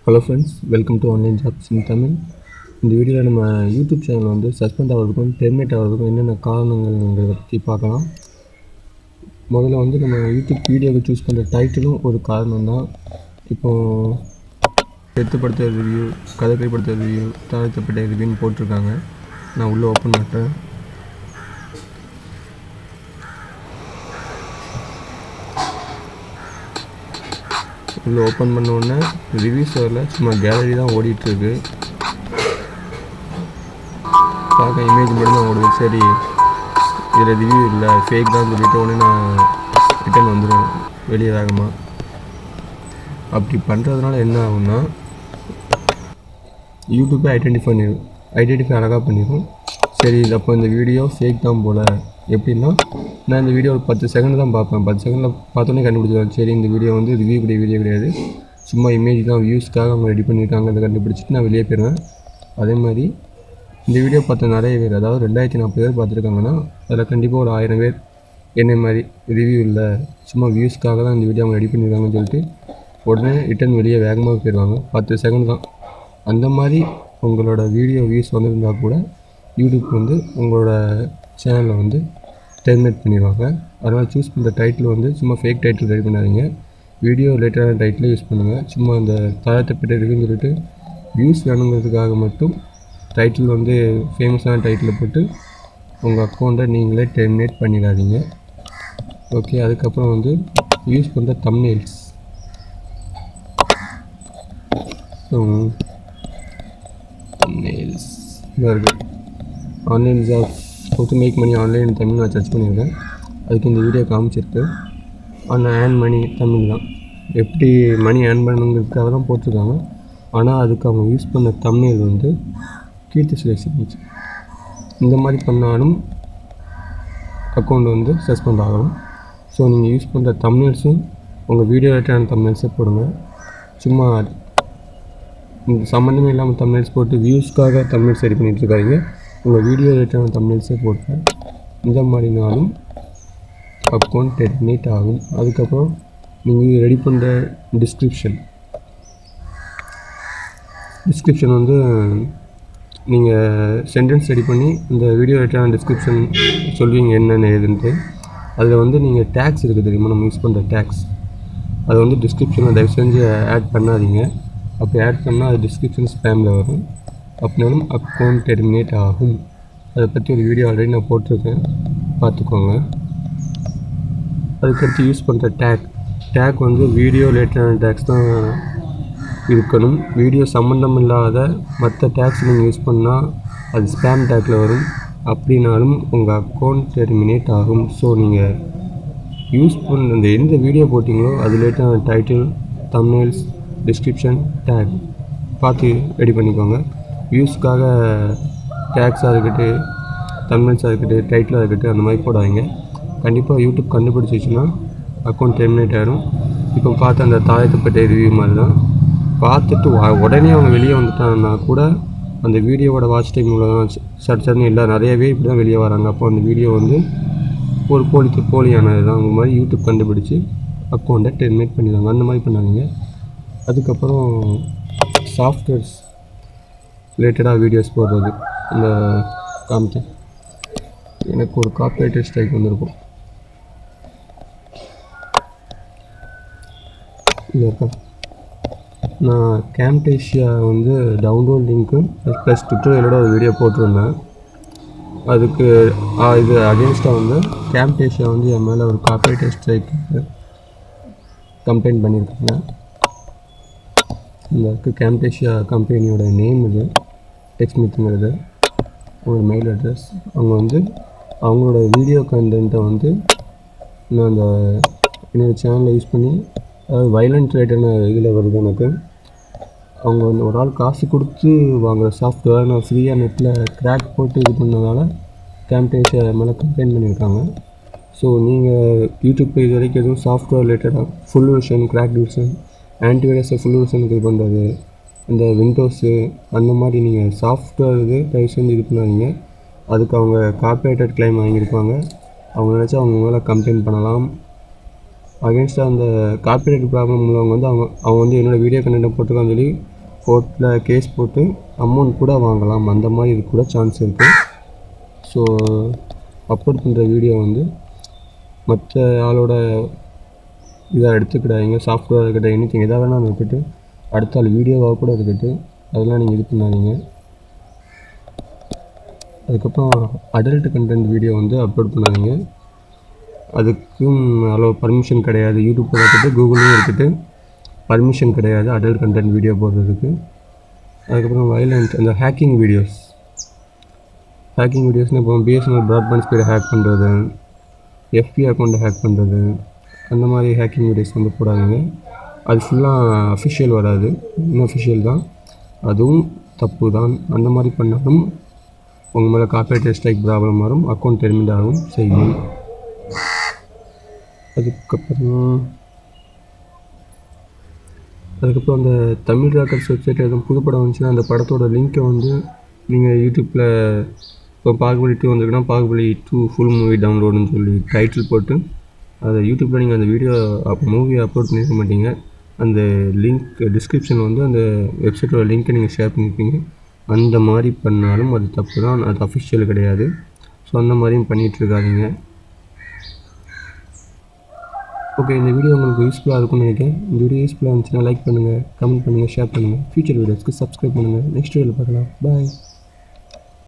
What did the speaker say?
Hello friends, welcome to online jobs in Tamil. இந்த வீடியோவில் நம்ம யூடியூப் சேனல் வந்து சஸ்பெண்ட் ஆகிறதுக்கும் டெர்மினேட் ஆகிறதுக்கும் என்னென்ன காரணங்கள்ங்கிறத பற்றி பார்க்கலாம். முதல்ல வந்து நம்ம யூடியூப் வீடியோவை சூஸ் பண்ணுற டைட்டிலும் ஒரு காரணம் தான். இப்போது எடுத்துப்படுத்த ரிவ்யூ, கதைப்படுத்த ரிவ்யூ, தாழ்த்தப்பட்ட ரிவ்யூன்னு போட்டிருக்காங்க. நான் உள்ளே ஓப்பன் பண்ணுறேன். உள்ளே ஓப்பன் பண்ண உடனே ரிவ்யூஸ் வரல, சும்மா கேலரி தான் ஓடிட்டுருக்கு. பார்க்க இமேஜ் மட்டும் தான் ஓடுது. சரி, இதில் ரிவ்யூ இல்லை, ஃபேக் தான் சொல்லிட்டு உடனே நான் ரிட்டன் வந்துடும் வெளியே வேகமாக. அப்படி பண்ணுறதுனால என்ன ஆகும்னா, யூடியூப்பே ஐடென்டிஃபை அழகாக பண்ணிடும். சரி, இது அப்போ இந்த வீடியோ ஃபேக் தான் போல். எப்படின்னா, நான் இந்த வீடியோ ஒரு 10 செகண்ட் தான் பார்ப்பேன். 10 செகண்டில் பார்த்தோன்னே கண்டுபிடிச்சிடுவேன். சரி, இந்த வீடியோ வந்து ரிவ்யூ கிடையாது, சும்மா இமேஜ் தான், வியூஸ்க்காக அவங்க ரெடி பண்ணியிருக்காங்க. அதை கண்டுபிடிச்சிட்டு நான் வெளியே போயிடுவேன். அதே மாதிரி இந்த வீடியோ பார்த்த நிறைய பேர், அதாவது 2040 பேர் பார்த்துருக்காங்கன்னா, அதில் கண்டிப்பாக ஒரு 1000 பேர் என்ன மாதிரி ரிவ்யூ இல்லை, சும்மா வியூஸ்க்காக தான் இந்த வீடியோ அவங்க ரெடி பண்ணியிருக்காங்கன்னு சொல்லிட்டு உடனே ரிட்டன் வெளியே வேகமாக போயிடுவாங்க. 10 செகண்ட் தான். அந்த மாதிரி உங்களோட வீடியோ வியூஸ் வந்திருந்தால் கூட யூடியூப் வந்து உங்களோட சேனலில் வந்து டெர்மினேட் பண்ணிடுவாங்க. அதனால் சூஸ் பண்ணுற டைட்டில் வந்து சும்மா ஃபேக் டைட்டில் ரெடி பண்ணாதீங்க. வீடியோ ரிலேட்டடான டைட்டில் யூஸ் பண்ணுங்கள். சும்மா அந்த தாழ்த்தப்பட்ட இருக்குன்னு சொல்லிட்டு வியூஸ் வேணுங்கிறதுக்காக மட்டும் டைட்டில் வந்து ஃபேமஸான டைட்டில் போட்டு உங்கள் அக்கௌண்ட்டை நீங்களே டெர்மினேட் பண்ணிடாதீங்க. ஓகே, அதுக்கப்புறம் வந்து யூஸ் பண்ணுற தம்ப்நெயில்ஸ். தம்ப்நெயில்ஸ் இருக்குது. Online jobs how to make money online Tamil நான் சர்ச் பண்ணியிருக்கேன். அதுக்கு இந்த வீடியோ காமிச்சிருக்கு. ஆனால் ஏர்ன் மணி தமிழ் தான், எப்படி மணி ஏர்ன் பண்ணணுங்கிறதுக்காக தான் போட்டிருக்காங்க. ஆனால் அதுக்கு அவங்க யூஸ் பண்ண தம்ப்நெயில் வந்து கீர்த்தி சுரேஷ் இருந்துச்சு. இந்த மாதிரி பண்ணாலும் அக்கௌண்ட் வந்து சஸ்பெண்ட் ஆகணும். ஸோ நீங்கள் யூஸ் பண்ணுற தம்ப்நெயில்ஸும் உங்கள் வீடியோ ரிலேட்டடான தம்ப்நெயில்ஸே போடுங்க. சும்மா சம்மந்தமே இல்லாமல் தம்ப்நெயில்ஸ் போட்டு வியூஸ்க்காக தம்ப்நெயில்ஸ் ரெடி பண்ணிகிட்டு இருக்காங்க. உங்கள் வீடியோ ரிலேட்டடான தம்ப்நெயில்ஸே போடுங்க. இந்த மாதிரினாலும் அக்கௌண்ட் டெர்மினேட் ஆகும். அதுக்கப்புறம் நீங்கள் ரெடி பண்ணுற டிஸ்கிரிப்ஷன் வந்து நீங்கள் சென்டென்ஸ் ரெடி பண்ணி இந்த வீடியோ ரிலேட்டடான டிஸ்கிரிப்ஷன் சொல்லுவீங்க என்னென்ன ஏதுன்ட்டு. அதில் வந்து நீங்கள் டேக்ஸ் இருக்குது தெரியுமா, நம்ம யூஸ் பண்ணுற டேக்ஸ், அதை வந்து டிஸ்கிரிப்ஷனில் தயவு செஞ்சு ஆட் பண்ணாதீங்க. அப்படி ஆட் பண்ணால் அது டிஸ்கிரிப்ஷன் ஸ்பேமில் வரும். அப்படின்னாலும் அக்கௌண்ட் டெர்மினேட் ஆகும். அதை பற்றி ஒரு வீடியோ ஆல்ரெடி நான் போட்டிருக்கேன், பார்த்துக்கோங்க. அதுக்கடுத்து யூஸ் பண்ணுற டேக் வந்து வீடியோ ரிலேட்டடான டேக்ஸ் தான் இருக்கணும். வீடியோ சம்மந்தம் இல்லாத மற்ற டேக்ஸ் நீங்கள் யூஸ் பண்ணால் அது ஸ்பேம் டேக்கில் வரும். அப்படின்னாலும் உங்கள் அக்கௌண்ட் டெர்மினேட் ஆகும். ஸோ நீங்கள் யூஸ் பண்ண அந்த எந்த வீடியோ போட்டிங்களோ அது ரிலேட்டடான டைட்டில், தம்ப்நெயில்ஸ், டிஸ்கிரிப்ஷன், டேக் பார்த்து ரெடி பண்ணிக்கோங்க. வியூஸ்க்காக டேக்ஸாக இருக்கட்டும், தம்ப்நெயில்ஸாக இருக்கட்டும், டைட்டிலாக இருக்கட்டும், அந்த மாதிரி போடாதீங்க. கண்டிப்பாக யூடியூப் கண்டுபிடிச்சிச்சுன்னா அக்கௌண்ட் டெர்மினேட் ஆகிடும். இப்போ பார்த்து அந்த தாழ்த்தப்பட்ட ரிவ்யூ மாதிரி தான், பார்த்துட்டு உடனே அவங்க வெளியே வந்துட்டாங்கன்னா கூட அந்த வீடியோவோட வாட்ச் டைம் இவ்வளோ தான், சட்சன்னு இல்லை, நிறையவே இப்படி தான் வெளியே வராங்க. அப்போ அந்த வீடியோ வந்து ஒரு போலியானது தான். அந்த மாதிரி யூடியூப் கண்டுபிடிச்சி அக்கௌண்ட்டை டெர்மினேட் பண்ணிடுவாங்க. அந்த மாதிரி பண்ணாதீங்க. அதுக்கப்புறம் சாஃப்ட்வேர்ஸ் ரிலேட்டடாக வீடியோஸ் போடுறது, இந்த காமிக்க எனக்கு ஒரு காப்பிரைட் ஸ்ட்ரைக் வந்திருக்கும். இல்லை இருக்கா, நான் கேம்டேஷியா வந்து டவுன்லோட் லிங்க்கு ப்ளஸ் ட்விட்டரோட ஒரு வீடியோ போட்டிருந்தேன். அதுக்கு இது அகேன்ஸ்டாக வந்து கேம்டேஷியா வந்து என் மேலே ஒரு காப்பிரைட் ஸ்ட்ரைக் கம்ப்ளைண்ட் பண்ணியிருக்காங்க. இந்த கேம்டேஷியா கம்பெனியோட நேம் இது, டெக்ஸ்மித்துங்கிறது ஒரு மெயில் அட்ரஸ். அவங்க வந்து அவங்களோட வீடியோ கண்டென்ட்டை வந்து நான் அந்த என்னோடய சேனலில் யூஸ் பண்ணி, அதாவது வைலண்ட் ரிலேட்டடான இதில் வருது எனக்கு. அவங்க வந்து ஒரு ஆள் காசு கொடுத்து வாங்குகிற சாஃப்ட்வேர் நான் ஃப்ரீயாக நெட்டில் கிராக் போட்டு இது பண்ணதால் கேம்டேஷியா மேலே கம்ப்ளைண்ட் பண்ணியிருக்காங்க. ஸோ நீங்கள் யூடியூப்பில் இது வரைக்கும் எதுவும் சாஃப்ட்வேர் ரிலேட்டடாக ஃபுல் வெர்ஷன், கிராக் வெர்ஷன், ஆன்டிவைரஸை ஃபுல் வெர்ஷனுக்கு இது பண்ணுறது, இந்த விண்டோஸு அந்த மாதிரி நீங்கள் சாஃப்ட்வேர் இது தயவு செஞ்சு இது பண்ணாதீங்க. அதுக்கு அவங்க காப்பிரைட்டட் கிளைம் வாங்கியிருப்பாங்க. அவங்க நினச்சா அவங்க மேலே கம்ப்ளைண்ட் பண்ணலாம். அகேன்ஸ்டாக அந்த காப்பிரைட் ப்ராப்ளம் உள்ளவங்க வந்து அவங்க வந்து என்னோடய வீடியோ கண்டென்ட்டை போட்டுருக்கான்னு சொல்லி கோர்ட்டில் கேஸ் போட்டு அமௌண்ட் கூட வாங்கலாம். அந்த மாதிரி இது கூட சான்ஸ் இருக்குது. ஸோ அப்லோட் பண்ணுற வீடியோ வந்து மற்ற ஆளோட இதாக எடுத்துக்கிடாதீங்க. சாஃப்ட்வேர் இருக்கட்டும், எனிதிங் எதாக வேணாலும் இருக்கட்டு, அடுத்த ஆள் வீடியோவாக கூட இருக்கட்டு, அதெல்லாம் நீங்கள் இது பண்ணாதீங்க. அதுக்கப்புறம் அடல்ட் கண்டென்ட் வீடியோ வந்து அப்லோட் பண்ணாதீங்க. அதுக்கும் பர்மிஷன் கிடையாது. யூடியூப்பில் இருக்கட்டும், கூகுள்லேயும் இருக்கட்டு, பர்மிஷன் கிடையாது அடல்ட் கண்டென்ட் வீடியோ போடுறதுக்கு. அதுக்கப்புறம் வயலண்ட் அந்த ஹேக்கிங் வீடியோஸ்னால் இப்போ பிஎஸ்என்எல் ப்ராட்பேண்ட் ஸ்பீடை ஹேக் பண்ணுறது, எஃபி அக்கௌண்ட்டை ஹேக் பண்ணுறது, அந்த மாதிரி ஹேக்கிங் வீடியோஸ் வந்து போடாதீங்க. அது ஃபுல்லாக அஃபிஷியல் வராது, இன்அஃபிஷியல் தான். அதுவும் தப்பு தான். அந்த மாதிரி பண்ணாலும் உங்கள் மேலே காப்பிரைட் ஸ்ட்ரைக் ப்ராப்ளம் வரும், அக்கௌண்ட் டெர்மினேட் ஆகும் செய்யும். அதுக்கப்புறம் அந்த தமிழ் ராக்கர்ஸ் வெப்சைட்டில் எதுவும் புது படம் வந்துச்சுன்னா அந்த படத்தோட லிங்க்கை வந்து நீங்கள் யூடியூப்பில் இப்போ பாகுபலி 2 வந்திருக்குன்னா பாகுபலி 2 ஃபுல் மூவி டவுன்லோடுன்னு சொல்லி டைட்டில் போட்டு அதை யூடியூப்பில் நீங்கள் அந்த வீடியோ மூவியை அப்லோட் பண்ணியிருக்க மாட்டீங்க. அந்த லிங்க் டிஸ்கிரிப்ஷன் வந்து அந்த வெப்சைட்டோட லிங்க்கை நீங்கள் ஷேர் பண்ணியிருப்பீங்க. அந்த மாதிரி பண்ணாலும் அது தப்பு தான், அது அஃபிஷியல் கிடையாது. ஸோ அந்த மாதிரியும் பண்ணிகிட்ருக்காதீங்க. ஓகே, இந்த வீடியோ உங்களுக்கு யூஸ்ஃபுல்லாக இருக்கும்னு நினைக்கிறேன். இந்த வீடியோ யூஸ்ஃபுல்லாக இருந்துச்சுன்னா லைக் பண்ணுங்கள், கமெண்ட் பண்ணுங்கள், ஷேர் பண்ணுங்கள். ஃபியூச்சர் வீடியோஸ்க்கு சப்ஸ்கிரைப் பண்ணுங்கள். நெக்ஸ்ட் வீடியோவில் பார்க்கலாம். பாய்.